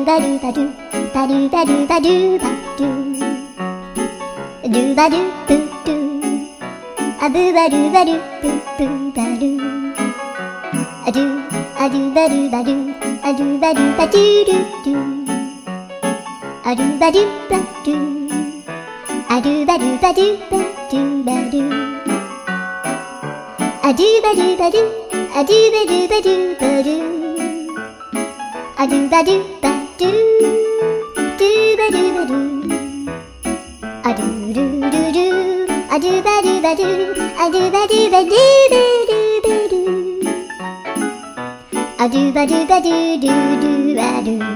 バルバルバルバルバルバルルバルブルアブバルバルブブバルアルアルバルバルアルバルバルルルアルバルバルアルバルバルバルバルアルバルバルアルバルバルバルアルバルバルルバルバルアルルルルアルバルバルアルバルバルバルバルアルバルバルルルアル